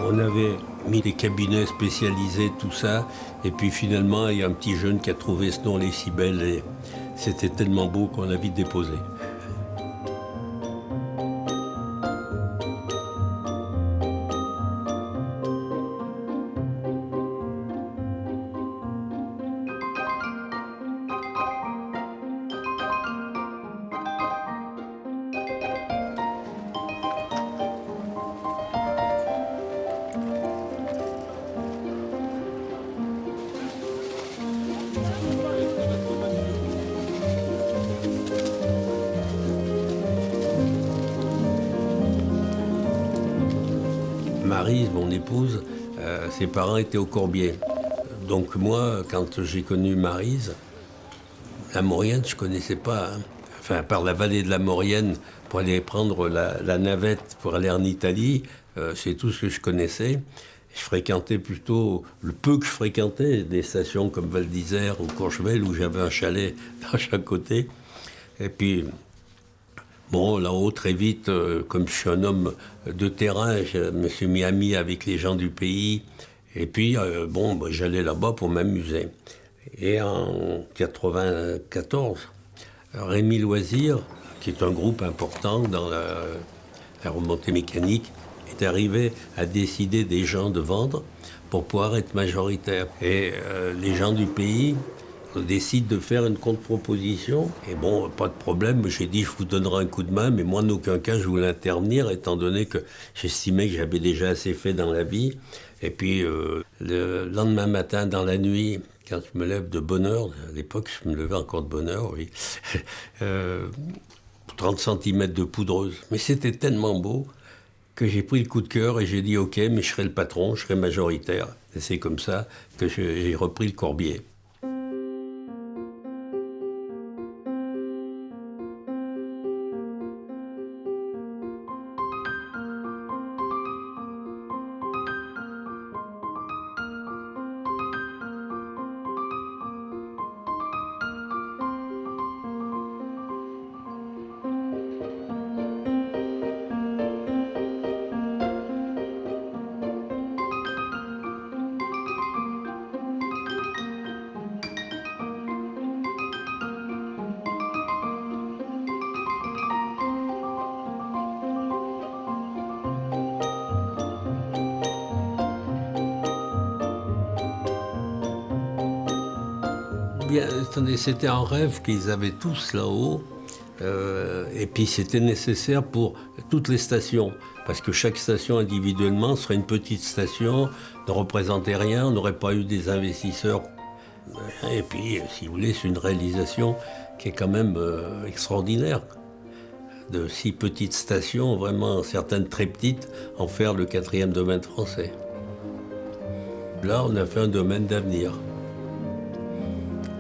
On avait mis des cabinets spécialisés, tout ça. Et puis finalement, il y a un petit jeune qui a trouvé ce nom, les Cybèles. Et c'était tellement beau qu'on a vite déposé. Maryse, mon épouse, ses parents étaient au Corbier. Donc moi, quand j'ai connu Maryse, la Maurienne, je ne connaissais pas. Hein. Enfin, à part la vallée de la Maurienne, pour aller prendre la navette pour aller en Italie, c'est tout ce que je connaissais. Je fréquentais plutôt, le peu que je fréquentais, des stations comme Val d'Isère ou Courchevel, où j'avais un chalet dans chaque côté. Et puis, bon, là-haut, très vite, comme je suis un homme de terrain, je me suis mis ami avec les gens du pays. Et puis, j'allais là-bas pour m'amuser. Et en 1994, Rémi Loisir, qui est un groupe important dans la remontée mécanique, est arrivé à décider des gens de vendre pour pouvoir être majoritaire. Et les gens du pays décident de faire une contre-proposition. Et bon, pas de problème, j'ai dit je vous donnerai un coup de main, mais moi en aucun cas je voulais intervenir, étant donné que j'estimais que j'avais déjà assez fait dans la vie. Et puis le lendemain matin, dans la nuit, quand je me lève de bonne heure, à l'époque je me levais encore de bonne heure, oui, 30 cm de poudreuse. Mais c'était tellement beau que j'ai pris le coup de cœur et j'ai dit ok, mais je serai le patron, je serai majoritaire. Et c'est comme ça que j'ai repris le Corbier. Bien, attendez, c'était un rêve qu'ils avaient tous là-haut. Et puis c'était nécessaire pour toutes les stations, parce que chaque station individuellement serait une petite station, ne représentait rien, on n'aurait pas eu des investisseurs. Et puis, si vous voulez, c'est une réalisation qui est quand même extraordinaire. De 6 petites stations, vraiment certaines très petites, en faire le 4e domaine français. Là, on a fait un domaine d'avenir.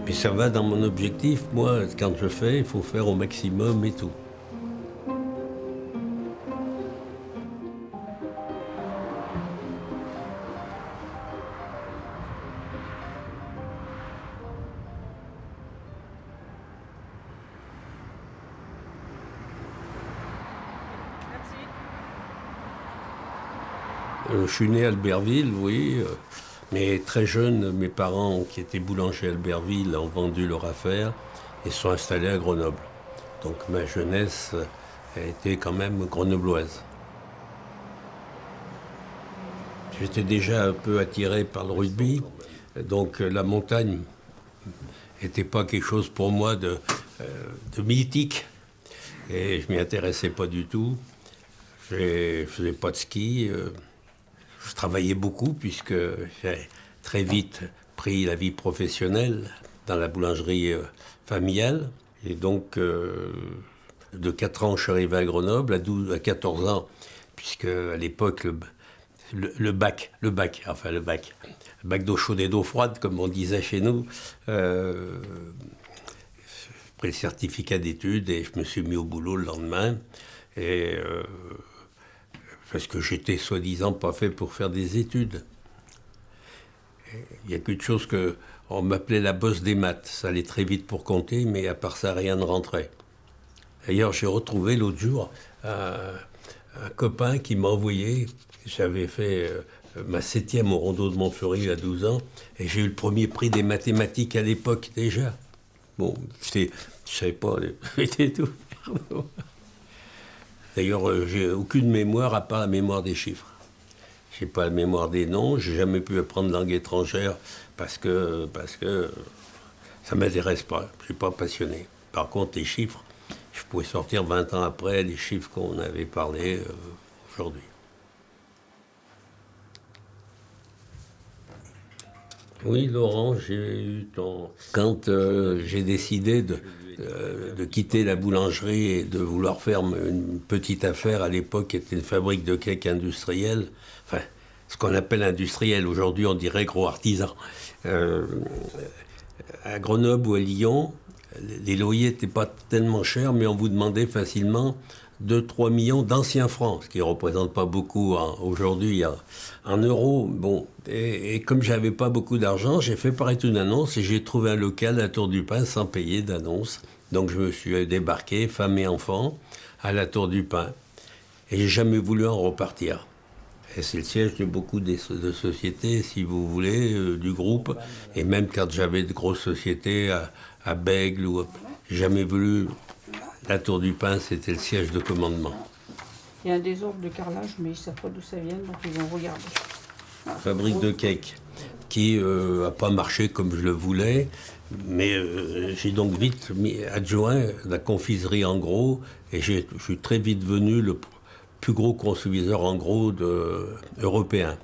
Mais ça va dans mon objectif. Moi, quand je fais, il faut faire au maximum et tout. Je suis né à Albertville, oui. Mais très jeune, mes parents, qui étaient boulangers à Albertville, ont vendu leur affaire et se sont installés à Grenoble. Donc ma jeunesse a été quand même grenobloise. J'étais déjà un peu attiré par le rugby, donc la montagne n'était pas quelque chose pour moi de mythique. Et je m'y intéressais pas du tout. Je faisais pas de ski. Je travaillais beaucoup puisque j'ai très vite pris la vie professionnelle dans la boulangerie familiale. Et donc, de 4 ans, je suis arrivé à Grenoble, à 14 ans, puisque à l'époque, le bac d'eau chaude et d'eau froide, comme on disait chez nous, j'ai pris le certificat d'études et je me suis mis au boulot le lendemain. Et parce que j'étais soi-disant pas fait pour faire des études. Il y a qu'une chose qu'on m'appelait la bosse des maths. Ça allait très vite pour compter, mais à part ça, rien ne rentrait. D'ailleurs, j'ai retrouvé l'autre jour un copain qui m'a envoyé j'avais fait ma 7e au Rondeau de Montfleury à 12 ans, et j'ai eu le premier prix des mathématiques à l'époque déjà. Bon, je savais pas, c'était tout. D'ailleurs, j'ai aucune mémoire à part la mémoire des chiffres. J'ai pas la mémoire des noms, j'ai jamais pu apprendre langue étrangère parce que ça m'intéresse pas, je suis pas passionné. Par contre, les chiffres, je pouvais sortir 20 ans après les chiffres qu'on avait parlé aujourd'hui. Oui, Laurent, j'ai eu ton... Quand j'ai décidé de quitter la boulangerie et de vouloir faire une petite affaire, à l'époque, qui était une fabrique de cakes industriels, enfin, ce qu'on appelle industriel, aujourd'hui on dirait gros artisan. À Grenoble ou à Lyon, les loyers n'étaient pas tellement chers, mais on vous demandait facilement 2-3 millions d'anciens francs, ce qui ne représente pas beaucoup aujourd'hui en euros. Bon, et comme j'avais pas beaucoup d'argent, j'ai fait paraître une annonce et j'ai trouvé un local à Tour du Pin sans payer d'annonce. Donc je me suis débarqué, femme et enfant, à la Tour du Pin. Et j'ai jamais voulu en repartir. Et c'est le siège de beaucoup de sociétés, si vous voulez, du groupe. Et même quand j'avais de grosses sociétés à Bègle, j'ai jamais voulu. La Tour du Pin, c'était le siège de commandement. Il y a un désordre de carrelage, mais ils ne savent pas d'où ça vient, donc ils vont regarder. Voilà. Fabrique de cakes, qui n'a pas marché comme je le voulais, mais j'ai donc vite mis adjoint la confiserie en gros, et je suis très vite devenu le plus gros confiseur en gros européen.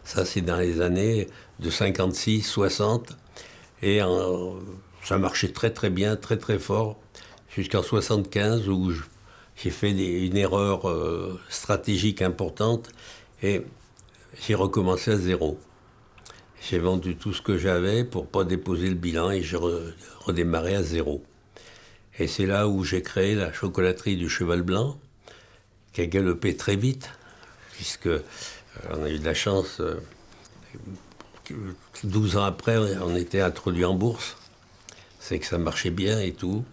Ça, c'est dans les années de 56, 60, et ça marchait très très bien, très très fort, jusqu'en 75 où j'ai fait une erreur stratégique importante et j'ai recommencé à zéro. J'ai vendu tout ce que j'avais pour ne pas déposer le bilan et j'ai redémarré à zéro. Et c'est là où j'ai créé la chocolaterie du Cheval Blanc, qui a galopé très vite, puisque on a eu de la chance. 12 ans après, on était introduit en bourse. C'est que ça marchait bien et tout.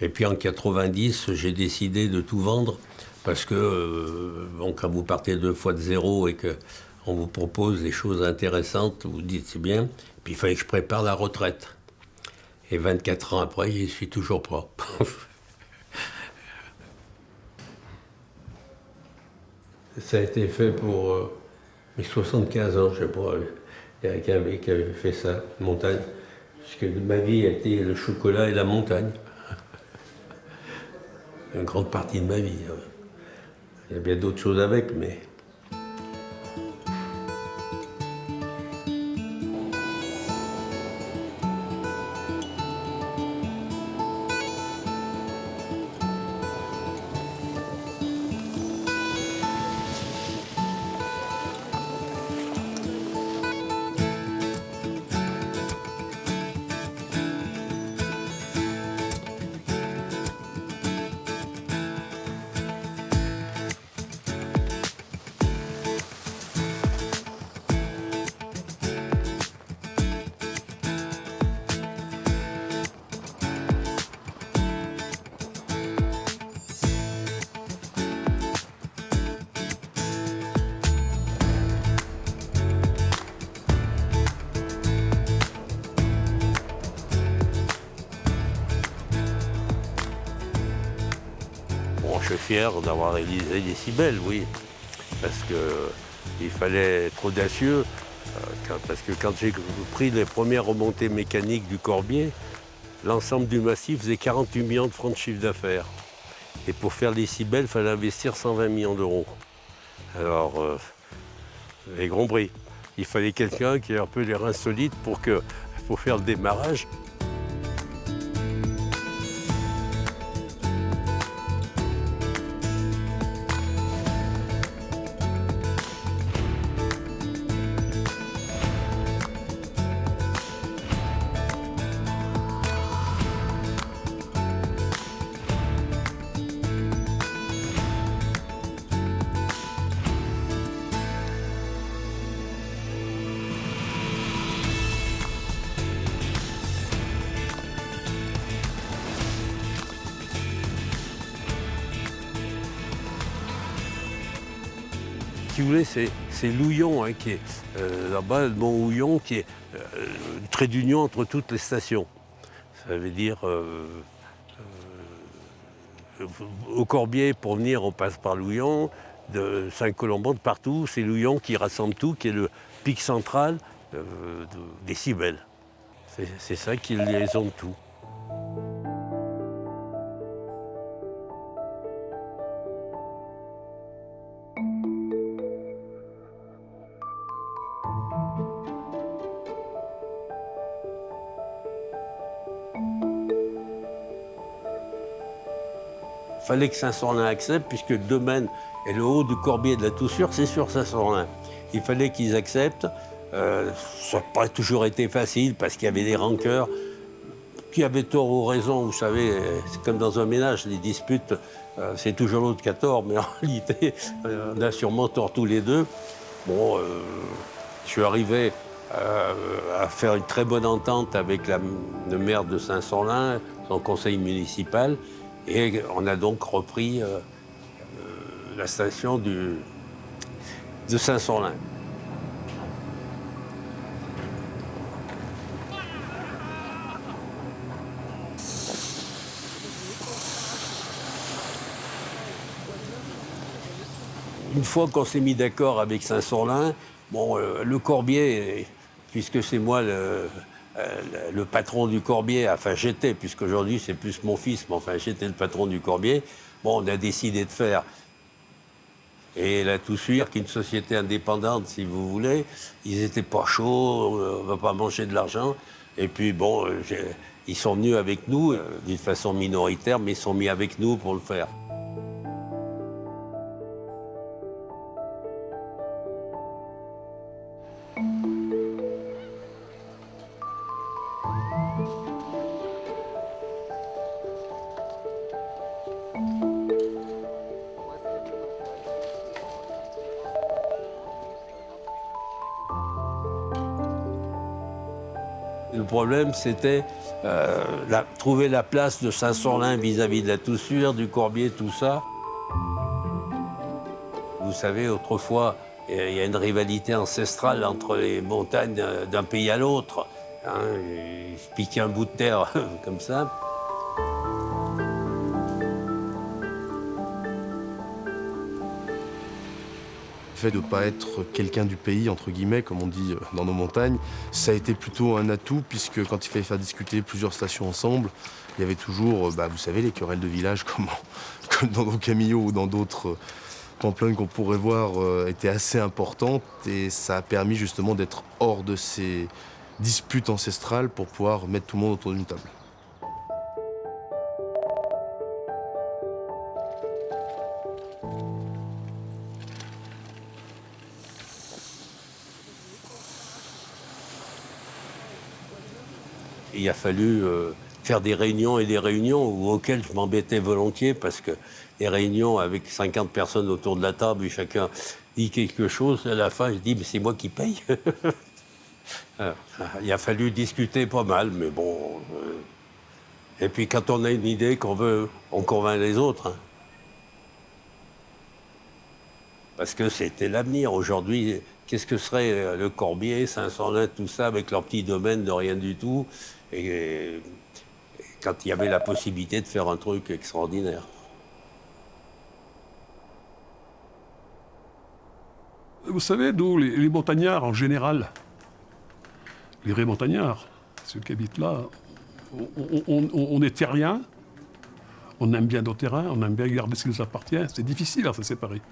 Et puis en 90, j'ai décidé de tout vendre parce que quand vous partez 2 fois de zéro et qu'on vous propose des choses intéressantes, vous dites c'est bien. Puis il fallait que je prépare la retraite. Et 24 ans après, j'y suis toujours pas. Ça a été fait pour mes 75 ans, je sais pas. Il y a quelqu'un qui avait fait ça, montagne. Parce que ma vie a été le chocolat et la montagne. Une grande partie de ma vie. Il y a bien d'autres choses avec, mais... Je suis fier d'avoir réalisé des si belles, oui. Parce qu'il fallait être audacieux. Parce que quand j'ai pris les premières remontées mécaniques du Corbier, l'ensemble du massif faisait 48 millions de francs de chiffre d'affaires. Et pour faire les si belles, il fallait investir 120 millions d'euros. Alors, les gros bris. Il fallait quelqu'un qui ait un peu les reins solides pour faire le démarrage. si vous voulez, c'est Louillon, hein, qui est là-bas, le mont Houillon, qui est le trait d'union entre toutes les stations. Ça veut dire, au Corbier, pour venir, on passe par Louillon, de Saint-Colomban, de partout, c'est Louillon qui rassemble tout, qui est le pic central des Cibelles. C'est ça qui est liaison de tout. Il fallait que Saint-Sorlin accepte, puisque le domaine et le haut du Corbier et de la Toussure, c'est sur Saint-Sorlin. Il fallait qu'ils acceptent. Ça n'a pas toujours été facile, parce qu'il y avait des rancœurs. Qui avait tort ou raison, vous savez, c'est comme dans un ménage, les disputes, c'est toujours l'autre qui a tort, mais en réalité, on a sûrement tort tous les deux. Bon, je suis arrivé à faire une très bonne entente avec le maire de Saint-Sorlin, son conseil municipal, et on a donc repris la station de Saint-Sorlin. Une fois qu'on s'est mis d'accord avec Saint-Sorlin, bon, le Corbier, puisque c'est moi le patron du Corbier, enfin j'étais, puisqu'aujourd'hui c'est plus mon fils, mais enfin j'étais le patron du Corbier, bon, on a décidé de faire. Et la Toussure, qui est une société indépendante, si vous voulez, ils n'étaient pas chauds, on ne va pas manger de l'argent. Et puis bon, ils sont venus avec nous, d'une façon minoritaire, mais ils sont mis avec nous pour le faire. Le problème, c'était trouver la place de Saint-Sorlin vis-à-vis de la Toussure, du Corbier, tout ça. Vous savez, autrefois, il y a une rivalité ancestrale entre les montagnes d'un pays à l'autre. Hein, ils se piquaient un bout de terre comme ça. Le fait de ne pas être quelqu'un du pays, entre guillemets, comme on dit dans nos montagnes, ça a été plutôt un atout, puisque quand il fallait faire discuter plusieurs stations ensemble, il y avait toujours, vous savez, les querelles de village, comme dans nos Camillots ou dans d'autres pamplonnes qu'on pourrait voir, étaient assez importantes, et ça a permis justement d'être hors de ces disputes ancestrales pour pouvoir mettre tout le monde autour d'une table. Il a fallu faire des réunions et des réunions auxquelles je m'embêtais volontiers, parce que les réunions avec 50 personnes autour de la table et chacun dit quelque chose, à la fin je dis mais c'est moi qui paye. Il a fallu discuter pas mal, mais bon. Et puis quand on a une idée qu'on veut, on convainc les autres. Hein. Parce que c'était l'avenir. Aujourd'hui, qu'est-ce que serait le Corbier, Saint-Sorlin, tout ça, avec leur petit domaine de rien du tout, et quand il y avait la possibilité de faire un truc extraordinaire. Vous savez, nous, les montagnards en général, les vrais montagnards, ceux qui habitent là, on est terriens, on aime bien nos terrains, on aime bien garder ce qui nous appartient. C'est difficile à se séparer.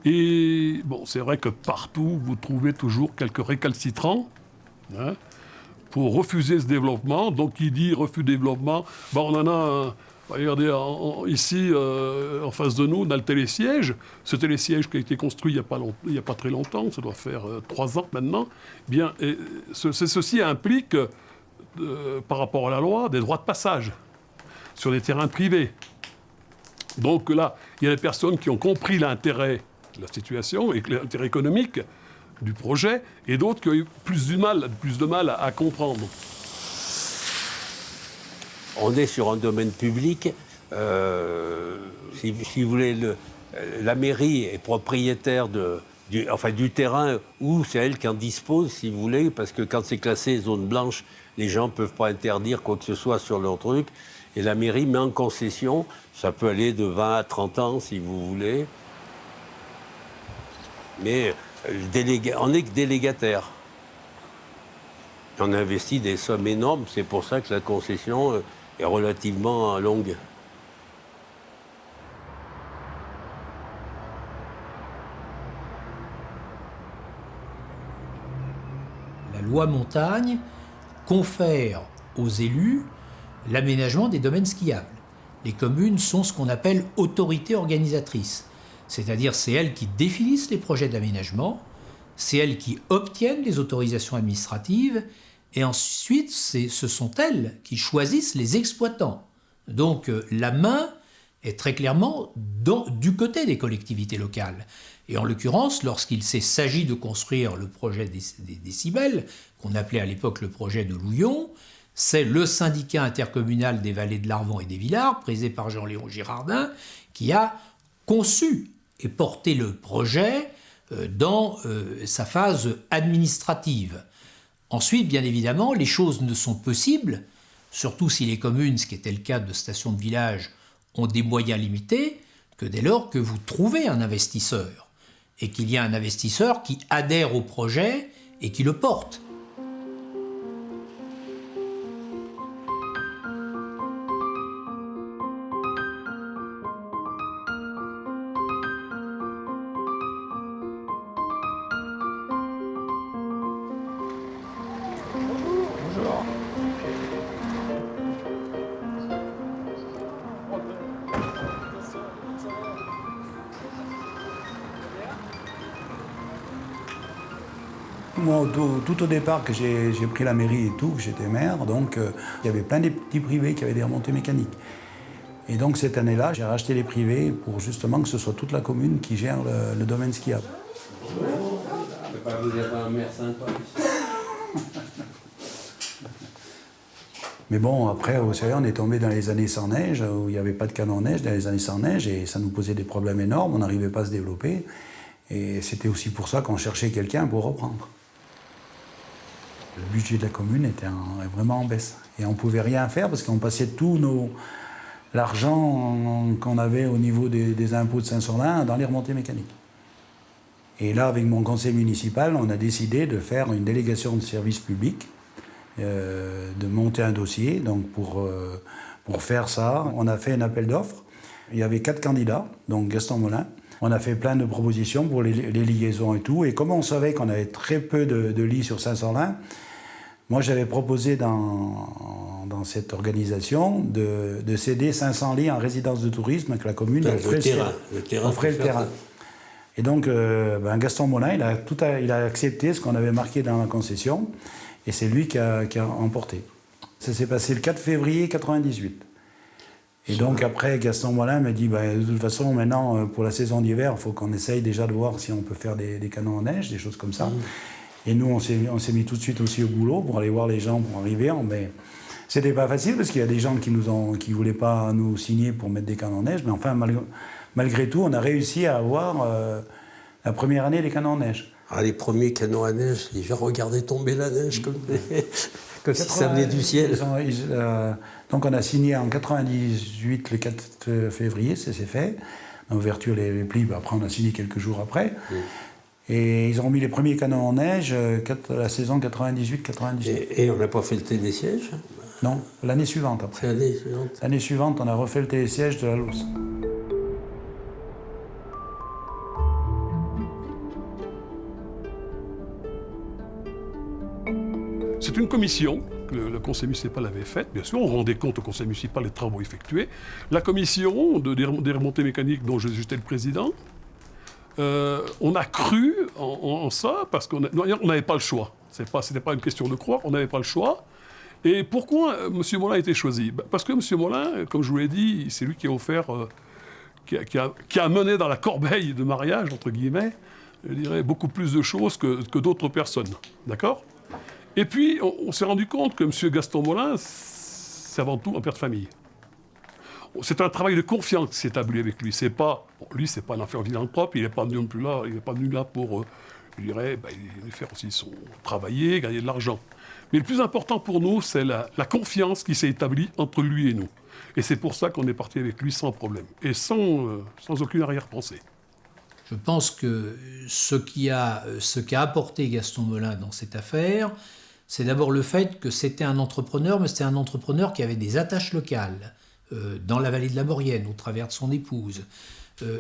Et bon, c'est vrai que partout, vous trouvez toujours quelques récalcitrants, hein, pour refuser ce développement. Donc, qui dit refus de développement, ben, on en a un. Regardez, ici, en face de nous, on a le télésiège. Ce télésiège qui a été construit il n'y a pas très longtemps, ça doit faire 3 ans maintenant. Bien, ceci implique, par rapport à la loi, des droits de passage sur les terrains privés. Donc là, il y a des personnes qui ont compris l'intérêt de la situation et l'intérêt économique du projet, et d'autres qui ont eu plus de mal à comprendre. On est sur un domaine public. Si vous voulez, la mairie est propriétaire du terrain, ou c'est elle qui en dispose, si vous voulez, parce que quand c'est classé zone blanche, les gens ne peuvent pas interdire quoi que ce soit sur leur truc. Et la mairie met en concession, ça peut aller de 20 à 30 ans, si vous voulez. Mais on n'est que délégataire. On investit des sommes énormes, c'est pour ça que la concession est relativement longue. La loi montagne confère aux élus l'aménagement des domaines skiables. Les communes sont ce qu'on appelle autorités organisatrices, c'est-à-dire c'est elles qui définissent les projets d'aménagement, c'est elles qui obtiennent les autorisations administratives, et ensuite ce sont elles qui choisissent les exploitants. Donc la main est très clairement du côté des collectivités locales. Et en l'occurrence, lorsqu'il s'agit de construire le projet des décibels, qu'on appelait à l'époque le projet de Louillon, c'est le syndicat intercommunal des vallées de l'Arvon et des Villards, présidé par Jean-Léon Girardin, qui a conçu et porté le projet dans sa phase administrative. Ensuite, bien évidemment, les choses ne sont possibles, surtout si les communes, ce qui était le cas de stations de village, ont des moyens limités, que dès lors que vous trouvez un investisseur, et qu'il y a un investisseur qui adhère au projet et qui le porte. Moi, tout au départ, que j'ai pris la mairie et tout, que j'étais maire, donc il y avait plein de petits privés qui avaient des remontées mécaniques. Et donc cette année-là, j'ai racheté les privés pour justement que ce soit toute la commune qui gère le domaine skiable. Vous êtes un maire sympa. Mais bon, après, vous savez, on est tombé dans les années sans neige, où il n'y avait pas de canon neige, dans les années sans neige, et ça nous posait des problèmes énormes, on n'arrivait pas à se développer. Et c'était aussi pour ça qu'on cherchait quelqu'un pour reprendre. Le budget de la commune était vraiment en baisse. Et on ne pouvait rien faire parce qu'on passait tout l'argent qu'on avait au niveau des impôts de Saint-Sorlin dans les remontées mécaniques. Et là, avec mon conseil municipal, on a décidé de faire une délégation de service public, de monter un dossier. Donc pour faire ça, on a fait un appel d'offres. Il y avait 4 candidats, donc Gaston Molin. On a fait plein de propositions pour les liaisons et tout. Et comme on savait qu'on avait très peu de lits sur Saint-Sorlin, moi j'avais proposé dans cette organisation de céder 500 lits en résidence de tourisme que la commune offrait le terrain. Et donc Gaston Molin, il a accepté ce qu'on avait marqué dans la concession et c'est lui qui a emporté. Ça s'est passé le 4 février 1998. Et donc après, Gaston Molin m'a dit, de toute façon, maintenant, pour la saison d'hiver, il faut qu'on essaye déjà de voir si on peut faire des canons en neige, des choses comme ça. Et nous, on s'est mis tout de suite aussi au boulot pour aller voir les gens pour arriver. Mais c'était pas facile parce qu'il y a des gens qui voulaient pas nous signer pour mettre des canons en neige. Mais enfin, malgré tout, on a réussi à avoir la première année des canons en neige. Ah, les premiers canons à neige, j'ai regardé tomber la neige comme si ça venait du ciel. Donc on a signé en 98, le 4 février, ça s'est fait. Ouverture les plis, après on a signé quelques jours après. Et ils ont mis les premiers canons en neige la saison 98-99. Et on n'a pas fait le télésiège? Non, l'année suivante après. L'année suivante. L'année suivante, on a refait le télésiège de la Losse. C'est une commission que le conseil municipal avait faite. Bien sûr, on rendait compte au conseil municipal des travaux effectués. La commission des remontées mécaniques dont j'étais le président, on a cru en ça parce qu'on n'avait pas le choix. C'était pas une question de croire, on n'avait pas le choix. Et pourquoi M. Molin a été choisi? Parce que M. Molin, comme je vous l'ai dit, c'est lui qui a offert, qui a mené dans la corbeille de mariage, entre guillemets, je dirais, beaucoup plus de choses que d'autres personnes. D'accord? Et puis, on s'est rendu compte que M. Gaston Molin, c'est avant tout un père de famille. c'est un travail de confiance qui s'est établi avec lui. C'est pas, lui, c'est pas un affaire philanthrope, il n'est pas venu non plus là, il n'est pas venu là pour, je dirais, il faire aussi son travailler, gagner de l'argent. Mais le plus important pour nous, c'est la confiance qui s'est établie entre lui et nous. Et c'est pour ça qu'on est parti avec lui sans problème et sans aucune arrière-pensée. Je pense que ce qu'a apporté Gaston Molin dans cette affaire, c'est d'abord le fait que c'était un entrepreneur, mais c'était un entrepreneur qui avait des attaches locales dans la vallée de la Maurienne, au travers de son épouse.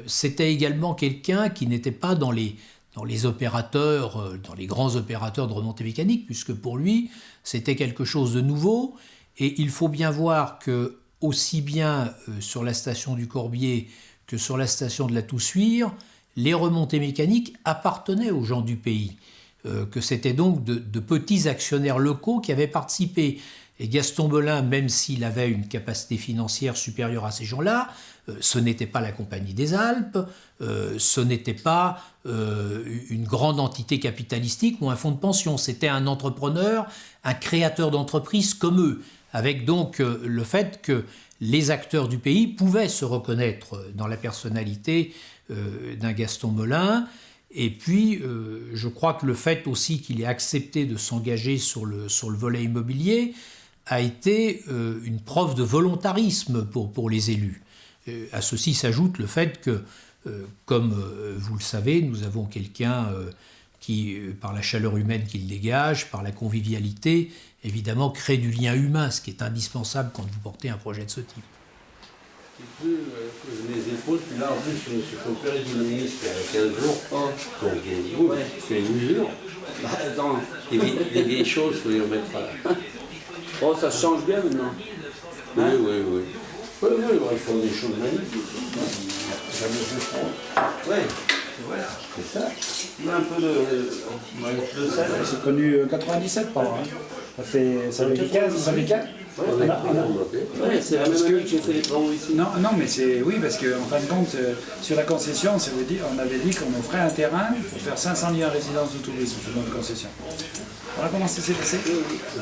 C'était également quelqu'un qui n'était pas dans les opérateurs, dans les grands opérateurs de remontée mécanique, puisque pour lui, c'était quelque chose de nouveau. Et il faut bien voir que, aussi bien sur la station du Corbier que sur la station de la Toussuire, les remontées mécaniques appartenaient aux gens du pays, que c'était donc de petits actionnaires locaux qui avaient participé. Et Gaston Molin, même s'il avait une capacité financière supérieure à ces gens-là, ce n'était pas la Compagnie des Alpes, ce n'était pas une grande entité capitalistique ou un fonds de pension, c'était un entrepreneur, un créateur d'entreprise comme eux, avec donc le fait que les acteurs du pays pouvaient se reconnaître dans la personnalité d'un Gaston Molin. Et puis, je crois que le fait aussi qu'il ait accepté de s'engager sur le volet immobilier a été une preuve de volontarisme pour les élus. À ceci s'ajoute le fait que, comme vous le savez, nous avons quelqu'un qui, par la chaleur humaine qu'il dégage, par la convivialité, évidemment, crée du lien humain, ce qui est indispensable quand vous portez un projet de ce type. Les épaules, puis là, en plus, je me suis fait opérer du ministre il y a 15 jours. Donc, c'est une usure. Attends. Des vieilles choses, il faut les remettre à... Oh, ça change bien maintenant. Oui. Oui, ils font des choses magnifiques. Jamais fait froid. Oui, voilà, c'est ça. Il y a un peu de sel. C'est connu 97 par là. Ça fait 15, ça fait 4. Ouais, c'est la même année que j'ai fait les travaux ici. Non, mais c'est oui, parce qu'en fin de compte, sur la concession, ça veut dire, on avait dit qu'on offrait un terrain pour faire 500 lieux en résidence de tourisme dans la concession. Voilà comment ça s'est passé.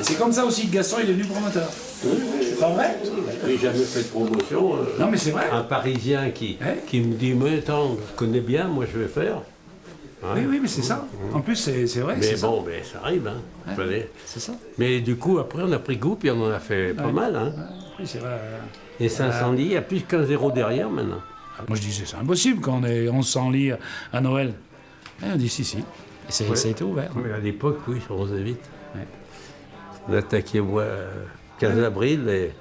C'est comme ça aussi que Gaston il est venu promoteur. C'est pas vrai? Je n'ai jamais fait de promotion. Non, mais c'est vrai. Un Parisien qui me dit, mais attends, je connais bien, moi je vais faire. Ouais. Oui, mais c'est ça. En plus, c'est vrai. Mais bon, mais ça arrive, hein. Ouais, c'est ça. Mais du coup, après, on a pris goût, puis on en a fait pas mal, hein. Oui, c'est vrai. Et 500 lits, il y a plus qu'un zéro derrière maintenant. Moi, je disais, c'est impossible quand on est 1100 lits à Noël. Et on dit, si. Et ça a été ouvert. Oui, à l'époque, oui, on faisait vite. Ouais. On attaquait 15 avril et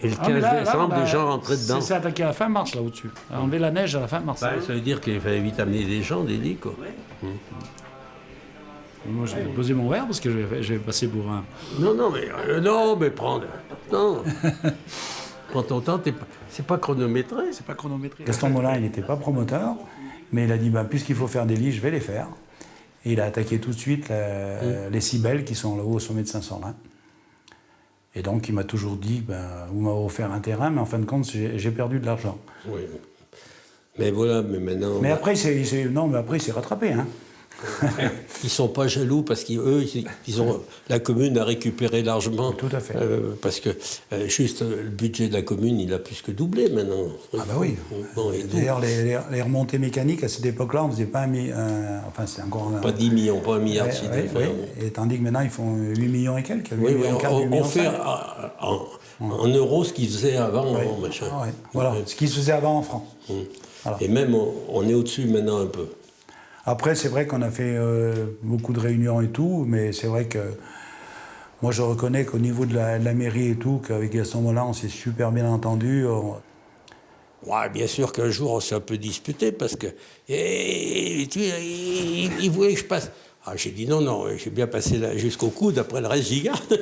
le 15 décembre, les gens rentraient dedans. C'est attaqué à la fin mars, là, au-dessus. Enlever la neige à la fin mars. Ça veut dire qu'il fallait vite amener des gens, des lits, quoi. Moi, je vais poser mon verre parce que je vais passer pour un... Non, mais prends... Non. Prends ton temps, c'est pas chronométré. C'est pas chronométré. Gaston Molin, il n'était pas promoteur, mais il a dit, puisqu'il faut faire des lits, je vais les faire. Et il a attaqué tout de suite les Cybèles, qui sont là-haut au sommet de Saint-Sorlin. Et donc, il m'a toujours dit, vous m'avez offert un terrain, mais en fin de compte, j'ai perdu de l'argent. Oui. Mais voilà, mais maintenant... Mais après, il s'est rattrapé, hein. Ils sont pas jaloux parce qu'eux, la commune a récupéré largement. Tout à fait. Parce que juste le budget de la commune, il a plus que doublé maintenant. Ah bah oui. Bon, D'ailleurs, les remontées mécaniques, à cette époque-là, on ne faisait pas enfin, c'est encore... Pas 10 millions, pas 1 milliard de chiffre d'affaires. Et tandis que maintenant, ils font 8 millions et quelques. On fait en euros ce qu'ils faisaient avant, machin. Ah ouais. Voilà, ce qui se faisait avant en francs. Voilà. Et même, on est au-dessus maintenant un peu. Après, c'est vrai qu'on a fait beaucoup de réunions et tout, mais c'est vrai que moi, je reconnais qu'au niveau de la mairie et tout, qu'avec Gaston Molin, on s'est super bien entendu. Ouais, bien sûr qu'un jour, on s'est un peu disputé parce que il voulait que je passe. Ah, j'ai dit non, j'ai bien passé jusqu'au coude, après le reste, j'y garde.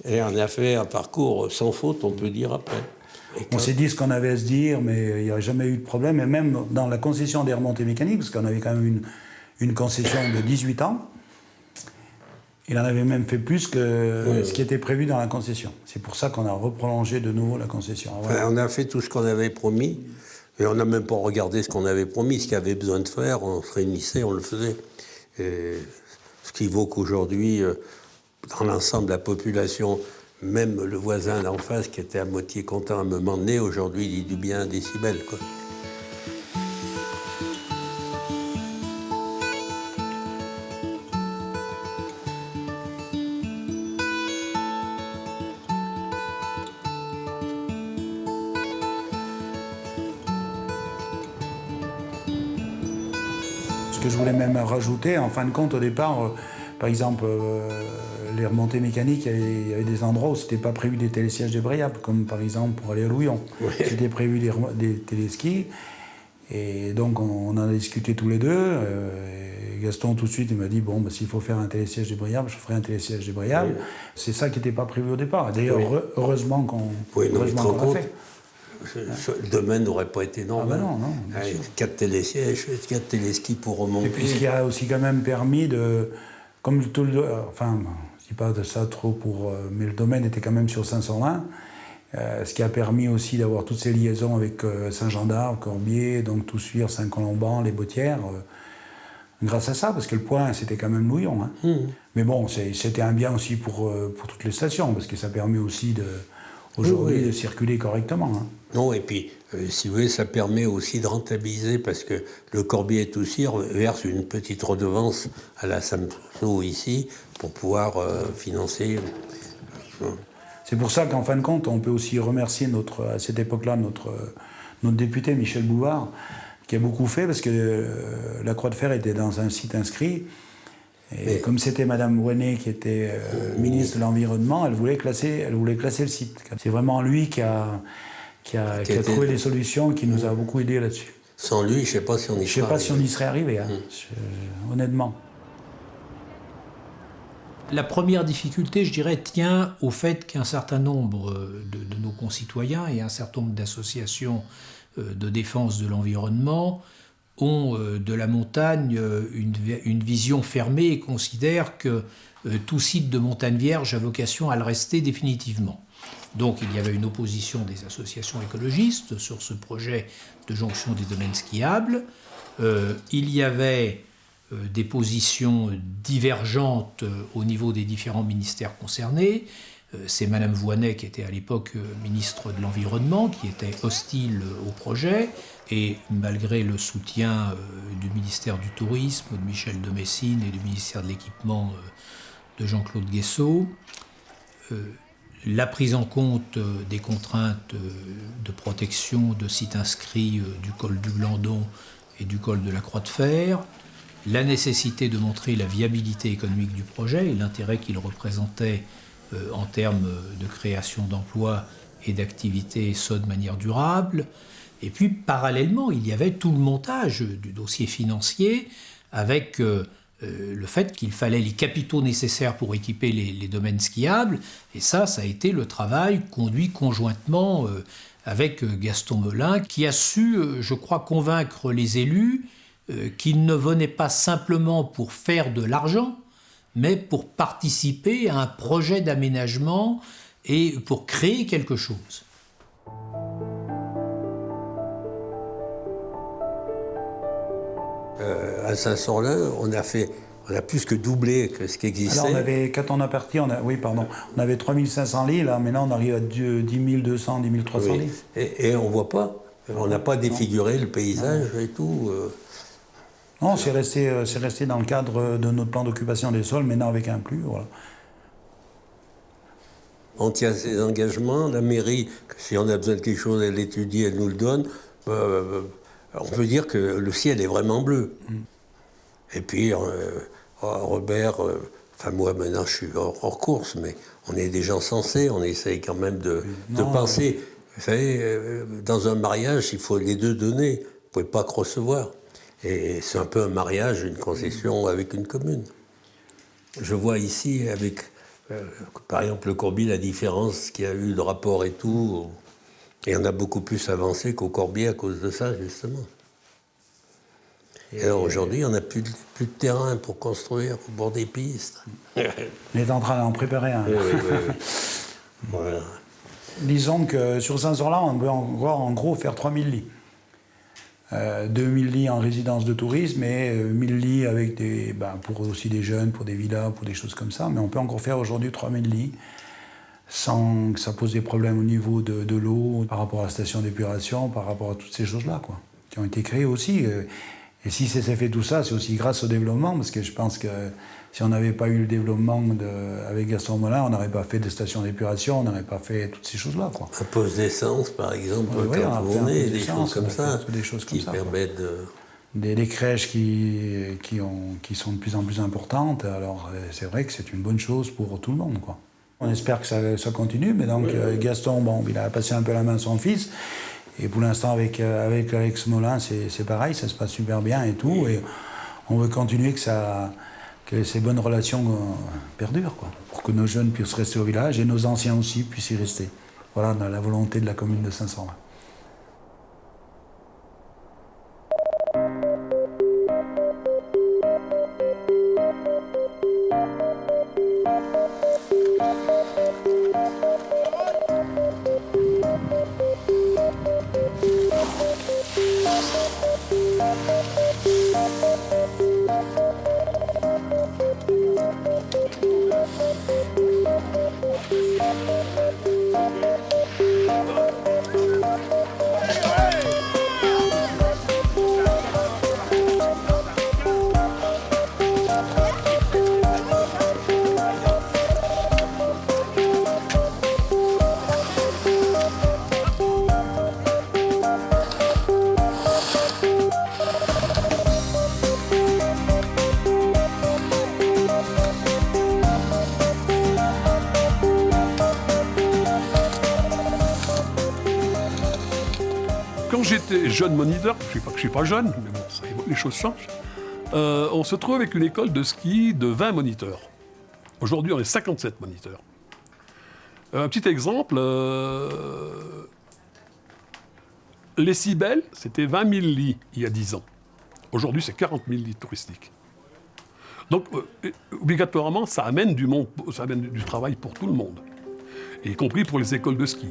Et on a fait un parcours sans faute, on peut dire, après. On s'est dit ce qu'on avait à se dire, mais il n'y a jamais eu de problème. Et même dans la concession des remontées mécaniques, parce qu'on avait quand même une concession de 18 ans, il en avait même fait plus que ce qui était prévu dans la concession. C'est pour ça qu'on a reprolongé de nouveau la concession. Voilà. On a fait tout ce qu'on avait promis, et on n'a même pas regardé ce qu'on avait promis. Ce qu'il y avait besoin de faire, on se réunissait, on le faisait. Et ce qui vaut qu'aujourd'hui, dans l'ensemble de la population, Même le voisin d'en face, qui était à moitié content à me m'emmener, aujourd'hui, il dit du bien à décibel, quoi. Ce que je voulais même rajouter, en fin de compte, au départ, par exemple, les remontées mécaniques, il y avait des endroits où c'était pas prévu des télésièges débrayables, comme par exemple pour aller à Louillon. Oui. C'était prévu des téléskis. Et donc on en a discuté tous les deux. Et Gaston tout de suite il m'a dit bon bah, s'il faut faire un télésiège débrayable, je ferai un télésiège débrayable. Oui. C'est ça qui n'était pas prévu au départ. D'ailleurs oui. Heureusement qu'on l'a fait. Le domaine n'aurait pas été normal. Ah ben non. 4 télésièges, 4 téléskis pour remonter. Et puis ce qui a aussi quand même permis de, comme tout le, enfin je dis pas de ça trop pour, mais le domaine était quand même sur Saint-Sorlin. Ce qui a permis aussi d'avoir toutes ces liaisons avec Saint-Jean-d'Arc, Corbier, donc Toussuire, Saint-Colomban, les Bottières, grâce à ça, parce que le point, c'était quand même Louillon. Hein. Mmh. Mais bon, c'était un bien aussi pour toutes les stations, parce que ça permet aussi aujourd'hui de circuler correctement. Hein. Non, et puis, si vous voulez, ça permet aussi de rentabiliser, parce que le Corbier et Toussire verse une petite redevance à la SAMSO ici, pour pouvoir financer... C'est pour ça qu'en fin de compte, on peut aussi remercier à cette époque-là notre député Michel Bouvard, qui a beaucoup fait, parce que la Croix de Fer était dans un site inscrit. Et comme c'était Madame Rouenet qui était ministre de l'Environnement, elle voulait classer le site. C'est vraiment lui qui a trouvé des solutions, qui nous a beaucoup aidés là-dessus. Sans lui, je ne sais pas si on y serait arrivé. Je ne sais pas si on y serait arrivé, hein, honnêtement. La première difficulté, je dirais, tient au fait qu'un certain nombre de nos concitoyens et un certain nombre d'associations de défense de l'environnement ont de la montagne une vision fermée et considèrent que tout site de montagne vierge a vocation à le rester définitivement. Donc il y avait une opposition des associations écologistes sur ce projet de jonction des domaines skiables. Il y avait des positions divergentes au niveau des différents ministères concernés. C'est Madame Voynet, qui était à l'époque ministre de l'Environnement, qui était hostile au projet, et malgré le soutien du ministère du Tourisme, de Michel de Messine et du ministère de l'Équipement de Jean-Claude Guessot, la prise en compte des contraintes de protection de sites inscrits du col du Glandon et du col de la Croix de Fer, la nécessité de montrer la viabilité économique du projet et l'intérêt qu'il représentait en termes de création d'emplois et d'activités de manière durable. Et puis, parallèlement, il y avait tout le montage du dossier financier avec le fait qu'il fallait les capitaux nécessaires pour équiper les domaines skiables. Et ça a été le travail conduit conjointement avec Gaston Melin, qui a su, je crois, convaincre les élus qu'ils ne venaient pas simplement pour faire de l'argent, mais pour participer à un projet d'aménagement et pour créer quelque chose. À Saint-Sorlin, on a plus que doublé que ce qui existait. Alors quand on a parti, on avait 3500 lits, là maintenant on arrive à 10 200, 10 300 lits. Et on ne voit pas, on n'a pas défiguré le paysage et tout. Non, c'est resté dans le cadre de notre plan d'occupation des sols, maintenant avec un plus, voilà. On tient ses engagements, la mairie, si on a besoin de quelque chose, elle l'étudie, elle nous le donne. On peut dire que le ciel est vraiment bleu. Et puis, Robert, moi maintenant je suis hors course, mais on est des gens sensés, on essaye quand même de penser. Vous savez, dans un mariage, il faut les deux donner, vous ne pouvez pas que recevoir. Et c'est un peu un mariage, une concession avec une commune. Je vois ici, avec, par exemple, le Corbier, la différence qu'il y a eu de rapport et tout. Et on a beaucoup plus avancé qu'au Corbier à cause de ça, justement. Et alors aujourd'hui, on n'a plus de terrain pour construire au bord des pistes. On est en train d'en préparer un. Oui. Voilà. Disons que sur Saint-Sorlin, on peut encore en gros faire 3000 lits. 2000 lits en résidence de tourisme et 1000 lits avec pour aussi des jeunes, pour des villas, pour des choses comme ça. Mais on peut encore faire aujourd'hui 3000 lits. sans que ça pose des problèmes au niveau de l'eau, par rapport à la station d'épuration, par rapport à toutes ces choses-là, quoi, qui ont été créées aussi. Et si c'est fait tout ça, c'est aussi grâce au développement, parce que je pense que si on n'avait pas eu le développement avec Gaston Molin, on n'aurait pas fait de station d'épuration, on n'aurait pas fait toutes ces choses-là, quoi. Un poste d'essence, par exemple, Oui, quand on a fait on un est, poste des d'essence, choses comme ça, des choses comme qui ça, permettent de... Des crèches qui sont de plus en plus importantes, alors c'est vrai que c'est une bonne chose pour tout le monde, quoi. On espère que ça continue, mais donc Gaston, bon, il a passé un peu la main à son fils, et pour l'instant avec Alex Molin, c'est pareil, ça se passe super bien et tout, et on veut continuer que ces bonnes relations perdurent, quoi, pour que nos jeunes puissent rester au village, et nos anciens aussi puissent y rester. Voilà la volonté de la commune de Saint-Sambin. Quand j'étais jeune moniteur, je ne sais pas que je suis pas jeune, mais bon, les choses changent, on se trouve avec une école de ski de 20 moniteurs. Aujourd'hui, on est 57 moniteurs. Un petit exemple, les Cybèles, c'était 20 000 lits il y a 10 ans. Aujourd'hui, c'est 40 000 lits touristiques. Donc, obligatoirement, ça amène du monde, ça amène du travail pour tout le monde, et y compris pour les écoles de ski.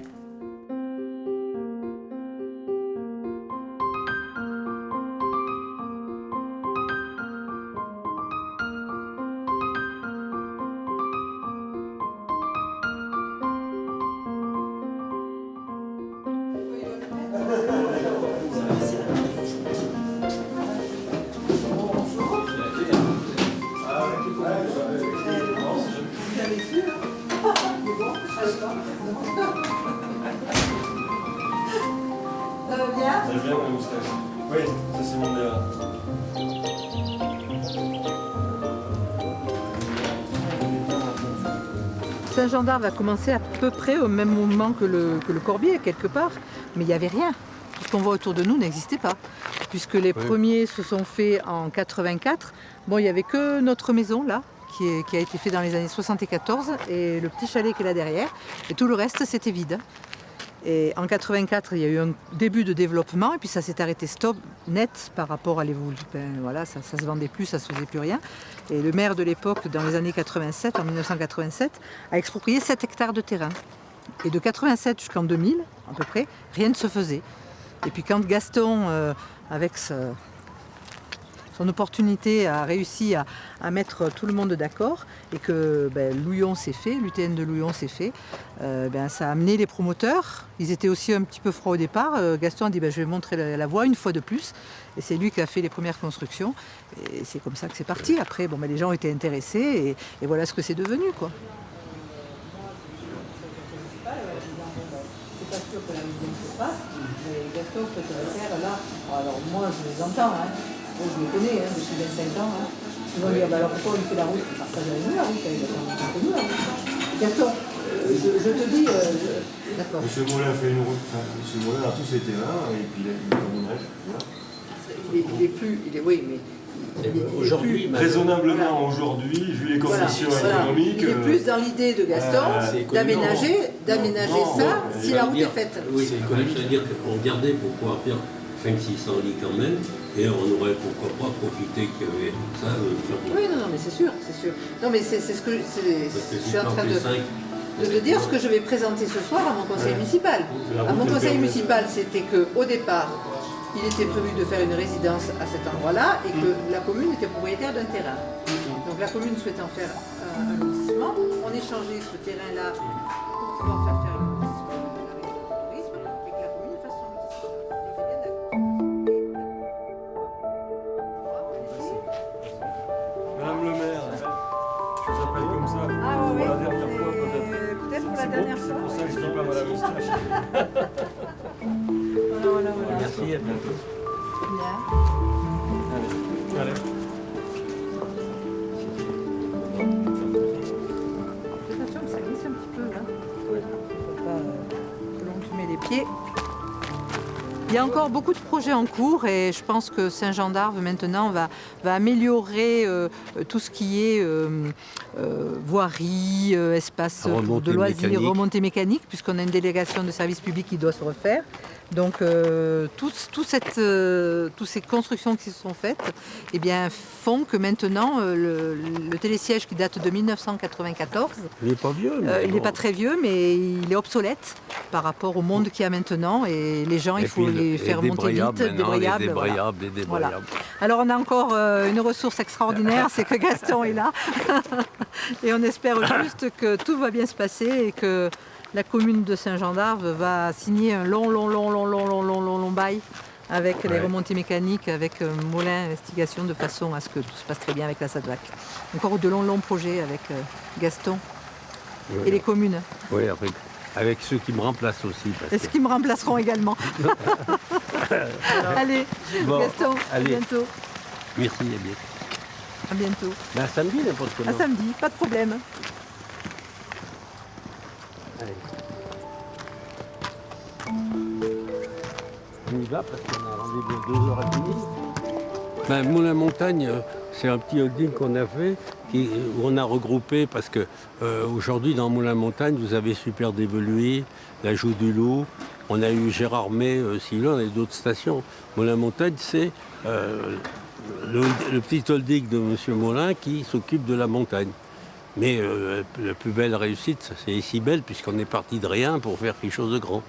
Saint-Jean d'Arve a commencé à peu près au même moment que le Corbier, quelque part, mais il n'y avait rien. Tout ce qu'on voit autour de nous n'existait pas, puisque les premiers se sont faits en 84. Bon, il n'y avait que notre maison, là, qui a été fait dans les années 74, et le petit chalet qui est là derrière, et tout le reste, c'était vide. Et en 84, il y a eu un début de développement, et puis ça s'est arrêté stop net par rapport à l'évolution. Voilà, ça se vendait plus, ça se faisait plus rien. Et le maire de l'époque, dans les années 87, en 1987, a exproprié 7 hectares de terrain. Et de 87 jusqu'en 2000, à peu près, rien ne se faisait. Et puis quand Gaston, avec son opportunité, a réussi à mettre tout le monde d'accord, et que Louillon s'est fait, l'UTN de Louillon s'est fait, ça a amené les promoteurs. Ils étaient aussi un petit peu froids au départ. Gaston a dit je vais montrer la voie une fois de plus, et c'est lui qui a fait les premières constructions, et c'est comme ça que c'est parti. Après les gens ont été intéressés, et voilà ce que c'est devenu, quoi. C'est pas sûr que la maison se passe, mais Gaston peut le faire là. Alors moi je les entends, Moi, je les connais depuis 25 ans. Ils vont dire alors pourquoi on fait la route? Partagez-nous la route avec nous la route. Gaston, je te dis. D'accord. Monsieur Molin fait une route. Monsieur Molin a tous ses terrains et puis il a il est plus. Oui, mais. Aujourd'hui, raisonnablement aujourd'hui, vu les conditions économiques. Il est plus dans l'idée de Gaston d'aménager ça si la route est faite. Oui, c'est-à-dire qu'on regardait pour pouvoir faire 500-600 lits quand même, et on aurait pourquoi pas profité qu'il y avait ça. Oui, non, mais c'est sûr. Non, mais c'est ce que je suis en train de te dire, ce que je vais présenter ce soir à mon conseil municipal. À mon conseil municipal, c'était qu'au départ, il était prévu de faire une résidence à cet endroit-là et que la commune était propriétaire d'un terrain. Donc la commune souhaitant faire un lotissement, on échangeait ce terrain-là pour justement faire le lotissement, l'arrêt du tourisme, et que la commune fasse son lotissement. On est bien d'accord. Madame le maire, je vous appelle comme ça. Ah oui, pour la dernière fois peut-être. Peut-être pour la dernière fois. C'est pour ça que je dis pas Madame Moustache. Voilà. Merci, à bientôt. Bien. Allez. Fais attention que ça glisse un petit peu là. Faut pas, selon que tu mets les pieds. Il y a encore beaucoup de projets en cours et je pense que Saint-Jean d'Arves maintenant va améliorer tout ce qui est voirie, espace de loisirs, remontée mécanique, puisqu'on a une délégation de service public qui doit se refaire. Donc toutes ces constructions qui se sont faites eh bien, font que maintenant le télésiège qui date de 1994, Il n'est pas vieux. il n'est pas très vieux mais il est obsolète par rapport au monde qu'il y a maintenant et les gens il faut les faire monter vite, débrayables. Voilà. Alors on a encore une ressource extraordinaire, c'est que Gaston est là et on espère juste que tout va bien se passer et que la commune de Saint-Jean d'Arves va signer un long bail avec les remontées mécaniques, avec Molin Investigation, de façon à ce que tout se passe très bien avec la SADVAC. Encore de longs projets avec Gaston et les communes. Oui, avec ceux qui me remplacent aussi. Et ceux qui me remplaceront également. Allez, bon, Gaston, à bientôt. Merci, à bientôt. À bientôt. À samedi, n'importe comment. À samedi, pas de problème. Allez. On y va parce qu'on a rendez-vous à 2h30. Moulin Montagne, c'est un petit holding qu'on a fait, où on a regroupé, parce que aujourd'hui dans Moulin Montagne, vous avez Super Dévoluy, la Joue du Loup, on a eu Gérard May, Sillon et d'autres stations. Moulin Montagne, c'est le petit holding de M. Moulin qui s'occupe de la montagne. Mais la plus belle réussite, c'est si belle, puisqu'on est parti de rien pour faire quelque chose de grand.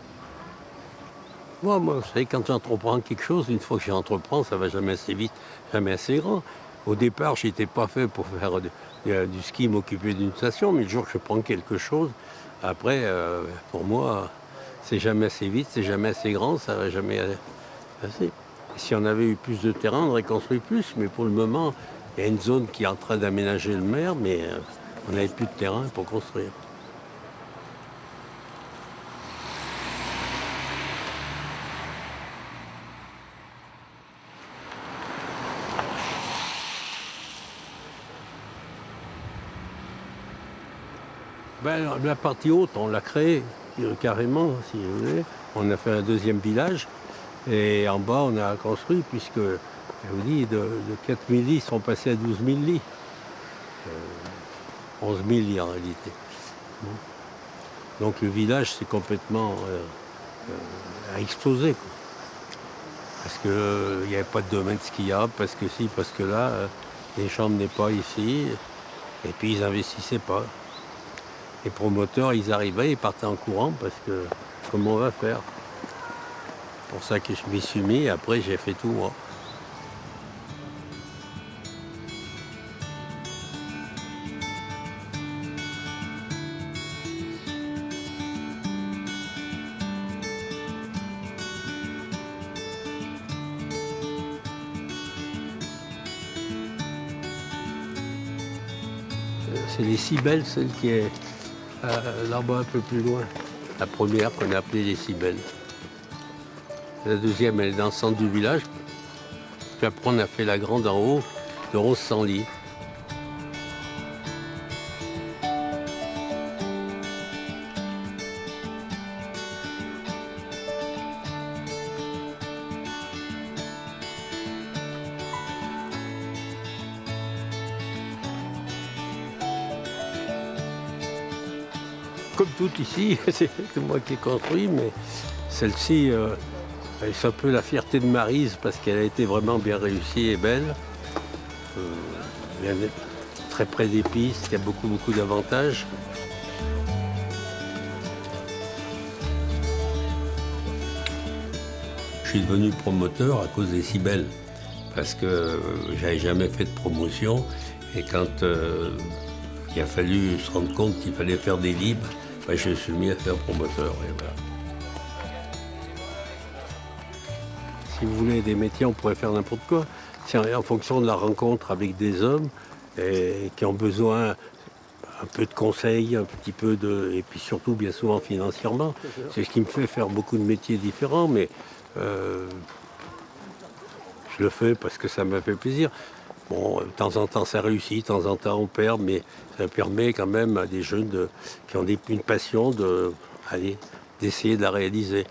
Moi, vous savez, quand j'entreprends quelque chose, une fois que j'entreprends, ça ne va jamais assez vite, jamais assez grand. Au départ, je n'étais pas fait pour faire du ski, m'occuper d'une station, mais le jour que je prends quelque chose, après, pour moi, c'est jamais assez vite, c'est jamais assez grand, ça ne va jamais assez. Si on avait eu plus de terrain, on aurait construit plus, mais pour le moment, il y a une zone qui est en train d'aménager le maire, mais on n'avait plus de terrain pour construire. La partie haute, on l'a créée carrément, si vous voulez. On a fait un deuxième village et en bas, on a construit, puisque, je vous dis, de 4 000 lits, ils sont passés à 12 000 lits. 11 000 lits en réalité. Bon. Donc le village, c'est complètement a explosé, quoi. Parce qu'il n'y avait pas de domaine skiable, parce que si, parce que là, les chambres n'est pas ici, et puis ils n'investissaient pas. Les promoteurs, ils arrivaient, ils partaient en courant, parce que comment on va faire? C'est pour ça que je m'y suis mis, et après j'ai fait tout moi. C'est les Cybèles, celle qui est là-bas un peu plus loin. La première qu'on a appelée les Cybèles. La deuxième, elle est dans le centre du village. Puis après, on a fait la grande en haut, de 1100 lits. Comme tout ici, c'est moi qui ai construit, mais celle-ci, c'est un peu la fierté de Maryse parce qu'elle a été vraiment bien réussie et belle. Elle est très près des pistes, il y a beaucoup d'avantages. Je suis devenu promoteur à cause des Cybèles, parce que j'avais jamais fait de promotion et quand il a fallu se rendre compte qu'il fallait faire des libres, Ben, je suis mis à faire promoteur. Et voilà. Si vous voulez des métiers, on pourrait faire n'importe quoi. C'est en fonction de la rencontre avec des hommes qui ont besoin un peu de conseils, un petit peu de... Et puis surtout, bien souvent, financièrement. C'est ce qui me fait faire beaucoup de métiers différents, mais je le fais parce que ça m'a fait plaisir. Bon, de temps en temps, ça réussit, de temps en temps, on perd, mais ça permet quand même à des jeunes qui ont une passion d'essayer de la réaliser.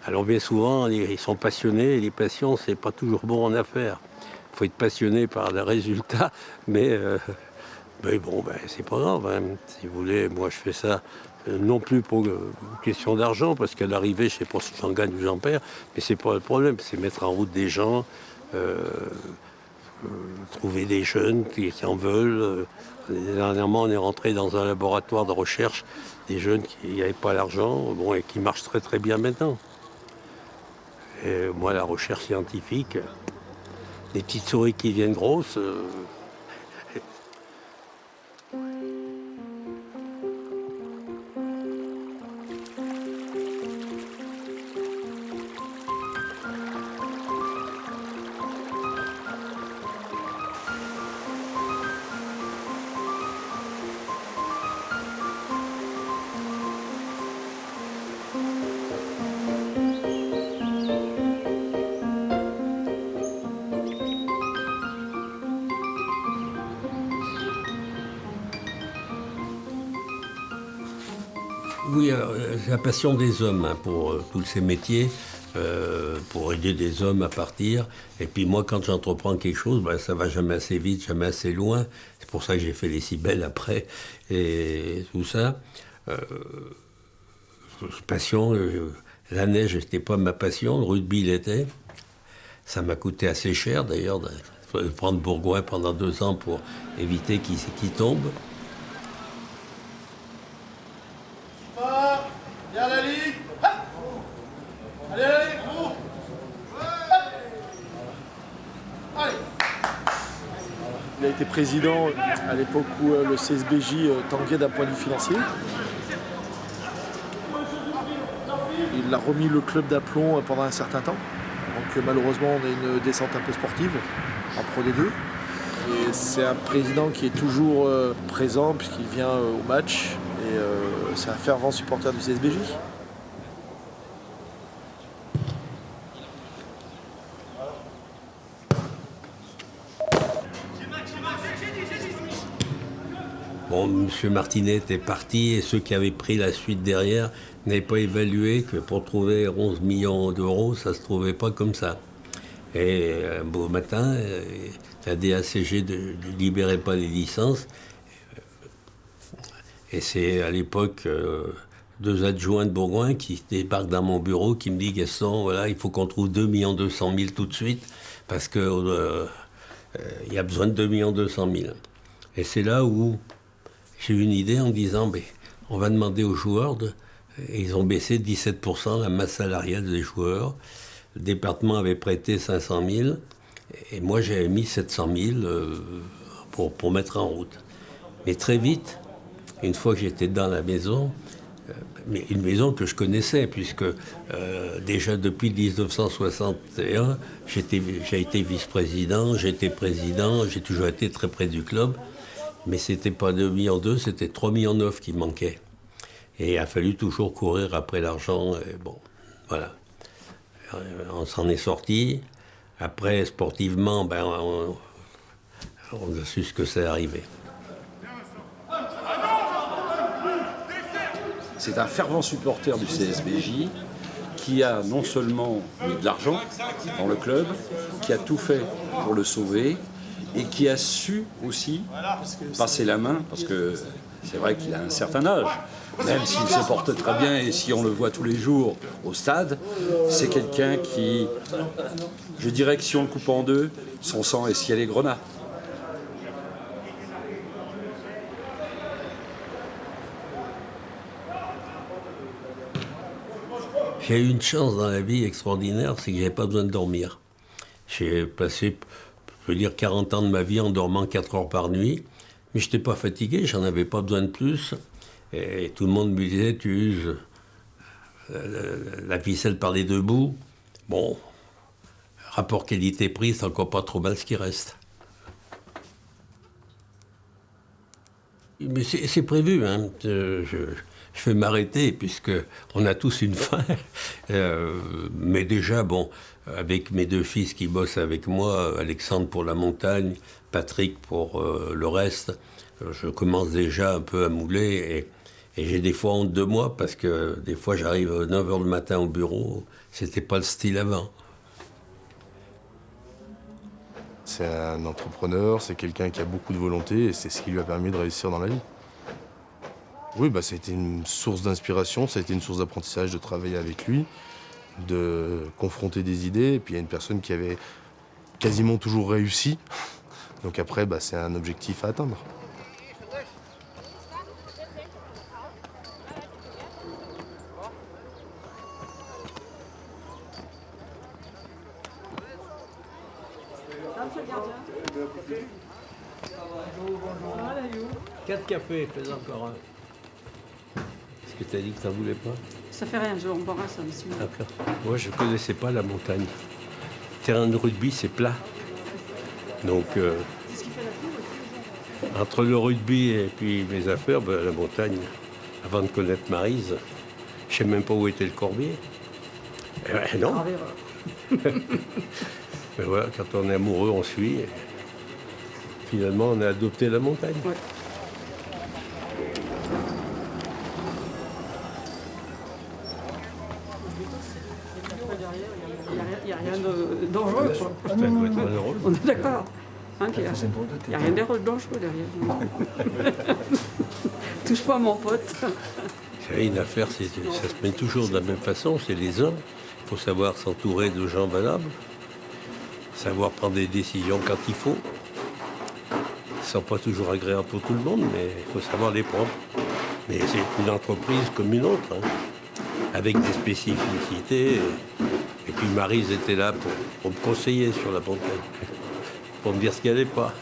Alors bien souvent, ils sont passionnés, et les passions, c'est pas toujours bon en affaires. Il faut être passionné par le résultat, mais bon, c'est pas grave. Hein. Si vous voulez, moi je fais ça non plus pour question d'argent, parce qu'à l'arrivée, je sais pas si j'en gagne ou j'en perds, mais c'est pas le problème, c'est mettre en route des gens, trouver des jeunes qui en veulent. Dernièrement, on est rentré dans un laboratoire de recherche, des jeunes qui n'avaient pas l'argent, bon, et qui marchent très très bien maintenant. Et moi, la recherche scientifique, des petites souris qui deviennent grosses. Oui, c'est la passion des hommes hein, pour tous ces métiers, pour aider des hommes à partir. Et puis moi, quand j'entreprends quelque chose, ça va jamais assez vite, jamais assez loin. C'est pour ça que j'ai fait les Cybèles après et tout ça. Passion, la neige n'était pas ma passion, le rugby l'était. Ça m'a coûté assez cher d'ailleurs de prendre Bourgoin pendant 2 ans pour éviter qu'il tombe. Il a été président à l'époque où le CSBJ tanguait d'un point de vue financier. Il a remis le club d'aplomb pendant un certain temps. Donc malheureusement, on a une descente un peu sportive en Pro D2. Et c'est un président qui est toujours présent puisqu'il vient au match. Et c'est un fervent supporter du CSBJ. Bon, M. Martinet est parti et ceux qui avaient pris la suite derrière n'avaient pas évalué que pour trouver 11 millions d'euros, ça ne se trouvait pas comme ça. Et un beau matin, la DACG ne libérait pas les licences. Et c'est à l'époque 2 adjoints de Bourgoin qui débarquent dans mon bureau, qui me disent « Gaston, voilà, il faut qu'on trouve 2 200 000 tout de suite, parce qu'il y a besoin de 2 200 000 ». Et c'est là où j'ai eu une idée en disant on va demander aux joueurs, et ils ont baissé de 17% la masse salariale des joueurs. Le département avait prêté 500 000, et moi j'avais mis 700 000 pour mettre en route. Mais très vite, une fois que j'étais dans la maison, mais une maison que je connaissais, puisque déjà depuis 1961, j'ai été vice-président, j'étais président, j'ai toujours été très près du club. Mais c'était pas 2,2 millions, c'était 3,9 millions qui manquaient. Et il a fallu toujours courir après l'argent. Et bon, voilà. On s'en est sorti. Après, sportivement, on a su ce que c'est arrivé. C'est un fervent supporter du CSBJ qui a non seulement mis de l'argent dans le club, qui a tout fait pour le sauver, et qui a su aussi passer la main, parce que c'est vrai qu'il a un certain âge, même s'il se porte très bien et si on le voit tous les jours au stade, c'est quelqu'un qui, je dirais que si on le coupe en deux, son sang est ciel et grenat. J'ai eu une chance dans la vie extraordinaire, c'est que j'avais pas besoin de dormir. J'ai passé, je veux dire, 40 ans de ma vie en dormant 4 heures par nuit, mais je n'étais pas fatigué, j'en avais pas besoin de plus. Et tout le monde me disait, tu uses la ficelle par les deux bouts. Bon, rapport qualité-prix, c'est encore pas trop mal ce qui reste. Mais c'est prévu, hein. Je vais m'arrêter puisqu'on a tous une fin. Mais déjà, bon, avec mes deux fils qui bossent avec moi, Alexandre pour la montagne, Patrick pour le reste, je commence déjà un peu à mouler et j'ai des fois honte de moi parce que des fois j'arrive à 9h le matin au bureau, c'était pas le style avant. C'est un entrepreneur, c'est quelqu'un qui a beaucoup de volonté et c'est ce qui lui a permis de réussir dans la vie. Oui, bah, ça a été une source d'inspiration, ça a été une source d'apprentissage de travailler avec lui, de confronter des idées. Et puis il y a une personne qui avait quasiment toujours réussi. Donc après, bah, c'est un objectif à atteindre. Quatre cafés, fais encore un. Est-ce que tu as dit que tu n'en voulais pas? Ça fait rien, je vais en boire un, ça, monsieur. D'accord. Moi, je ne connaissais pas la montagne. Terrain de rugby, c'est plat. Donc, entre le rugby et puis mes affaires, ben, la montagne, avant de connaître Maryse, je ne sais même pas où était le Corbier. Eh ben, non. Mais voilà, quand on est amoureux, on suit. Et finalement, on a adopté la montagne. Ouais. Il n'y a rien de dangereux, quoi. On est d'accord. Hein, il n'y a rien de dangereux derrière. Touche pas à mon pote. Vous savez, une affaire, ça se met toujours de la même façon, c'est les hommes. Il faut savoir s'entourer de gens valables, savoir prendre des décisions quand il faut. Ce ne sont pas toujours agréables pour tout le monde, mais il faut savoir les prendre. Mais c'est une entreprise comme une autre, hein, avec des spécificités. Et puis Maryse était là pour me conseiller sur la montagne, pour me dire ce qu'elle n'allait pas.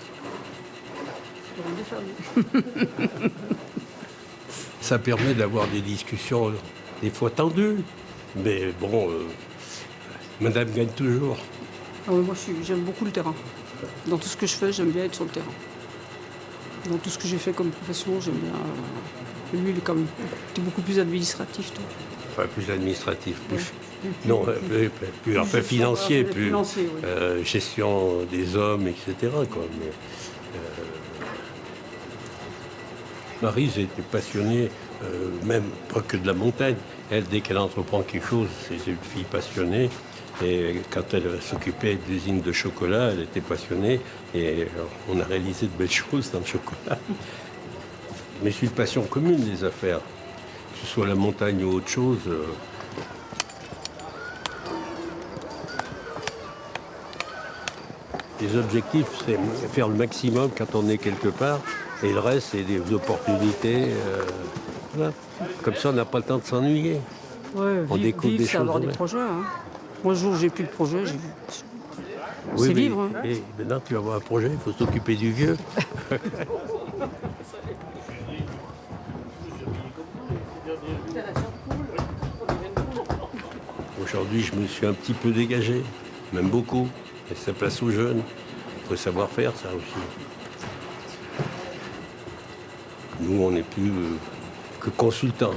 Ça permet d'avoir des discussions des fois tendues, mais bon, madame gagne toujours. Ah oui, moi j'aime beaucoup le terrain. Dans tout ce que je fais, j'aime bien être sur le terrain. Dans tout ce que j'ai fait comme profession, j'aime bien. Lui, il est quand même beaucoup plus administratif, toi. Enfin, plus administratif, plus. Non, plus enfin, financier, plus oui. Gestion des hommes, etc. Quoi. Mais, Maryse était passionnée, même pas que de la montagne. Elle, dès qu'elle entreprend quelque chose, c'est une fille passionnée. Et quand elle s'occupait de l'usine de chocolat, elle était passionnée. Et on a réalisé de belles choses dans le chocolat. Mais c'est une passion commune, les affaires. Que ce soit la montagne ou autre chose. Les objectifs, c'est faire le maximum quand on est quelque part. Et le reste, c'est des opportunités. Voilà. Comme ça, on n'a pas le temps de s'ennuyer. Ouais, on découvre des c'est choses. Avoir des projets. Hein. Moi, le jour où j'ai plus de projet, oui, c'est vivre. Hein. Et maintenant, tu vas avoir un projet, il faut s'occuper du vieux. Aujourd'hui, je me suis un petit peu dégagé, même beaucoup. Et ça place aux jeunes. Il faut savoir faire ça aussi. Nous, on n'est plus que consultants.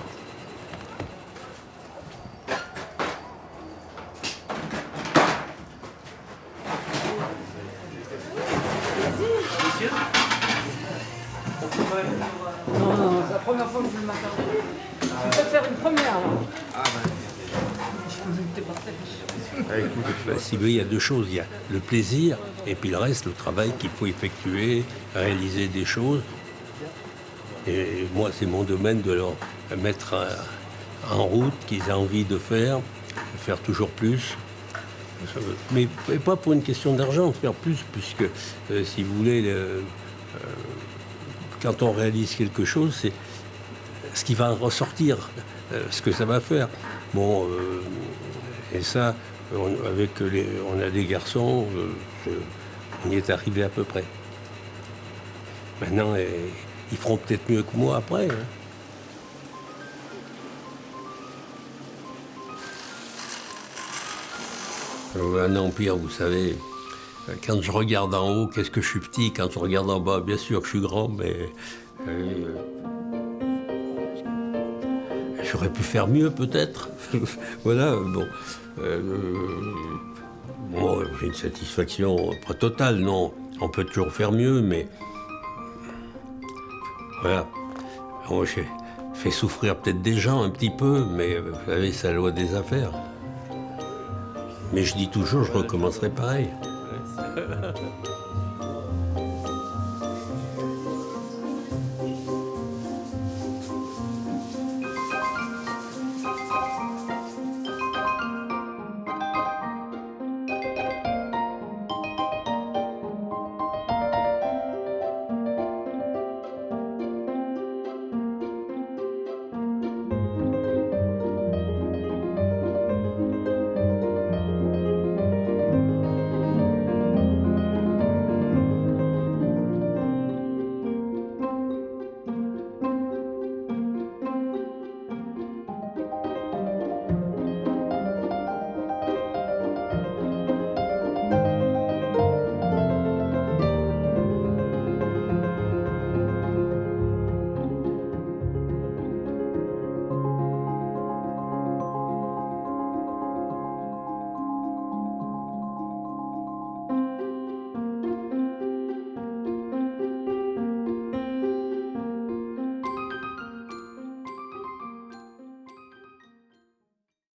Non, c'est la première fois que je le matin. Je vais peut-être faire une première. Ah ben, si vous voulez, il y a deux choses. Il y a le plaisir et puis le reste, le travail qu'il faut effectuer, réaliser des choses. Et moi, c'est mon domaine de leur mettre en route qu'ils aient envie de faire toujours plus. Mais pas pour une question d'argent, de faire plus, puisque, si vous voulez, quand on réalise quelque chose, c'est ce qui va en ressortir, ce que ça va faire. Bon, et ça, on a des garçons, on y est arrivé à peu près. Maintenant, ils feront peut-être mieux que moi après. Hein. Un empire, vous savez, quand je regarde en haut, qu'est-ce que je suis petit? Quand je regarde en bas, bien sûr que je suis grand, mais j'aurais pu faire mieux peut-être. Voilà, bon. Moi, j'ai une satisfaction pas totale, non. On peut toujours faire mieux, mais voilà. Moi, j'ai fait souffrir peut-être des gens un petit peu, mais vous savez, c'est la loi des affaires. Mais je dis toujours, je recommencerai pareil.